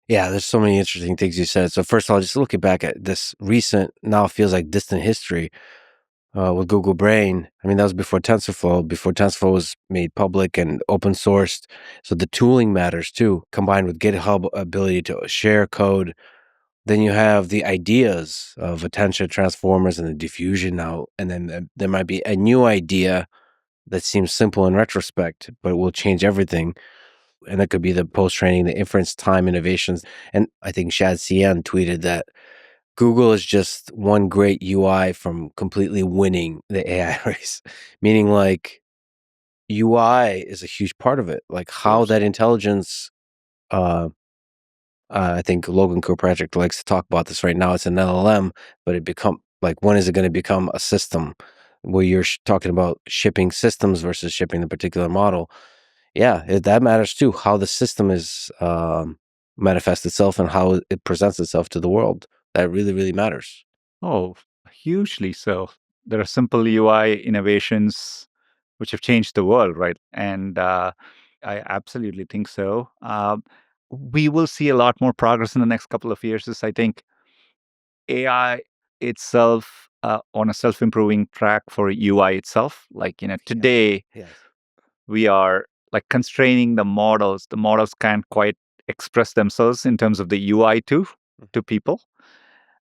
Yeah, there's so many interesting things you said. So first of all, just looking back at this recent, now it feels like distant history with Google Brain. I mean, that was before TensorFlow was made public and open sourced. So the tooling matters too, combined with GitHub ability to share code. Then you have the ideas of attention transformers and the diffusion now. And then there might be a new idea that seems simple in retrospect, but it will change everything. And that could be the post-training, the inference time innovations. And I think Shad Cian tweeted that Google is just one great UI from completely winning the AI race, meaning like UI is a huge part of it. Like Of how course. that intelligence, I think Logan Kirkpatrick likes to talk about this right now. It's an LLM, but when is it going to become a system where you're talking about shipping systems versus shipping the particular model? Yeah, that matters too. How the system is manifests itself and how it presents itself to the world. That really, really matters. Oh, hugely so. There are simple UI innovations which have changed the world, right? And I absolutely think so. We will see a lot more progress in the next couple of years. As I think AI itself on a self-improving track for UI itself. Like, Yes. today Yes. we are like constraining the models. The models can't quite express themselves in terms of the UI to people.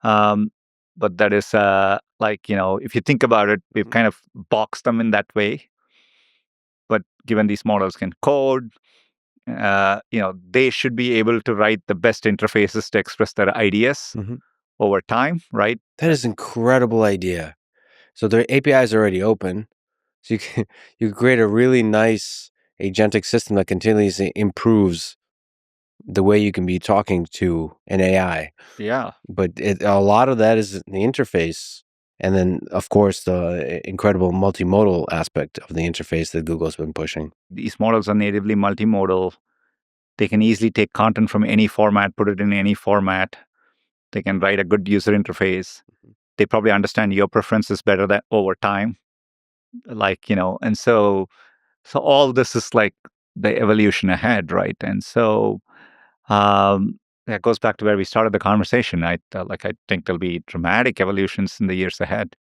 Um, but that is if you think about it, we've kind of boxed them in that way. But given these models can code, they should be able to write the best interfaces to express their ideas Hmm. over time, right? That is an incredible idea. So their API is already open. So you can create a really nice agentic system that continuously improves the way you can be talking to an AI. Yeah. But a lot of that is the interface. And then, of course, the incredible multimodal aspect of the interface that Google's been pushing. These models are natively multimodal. They can easily take content from any format, put it in any format. They can write a good user interface. They probably understand your preferences better than over time. And so all this is like the evolution ahead, right? And so that goes back to where we started the conversation. I think there'll be dramatic evolutions in the years ahead.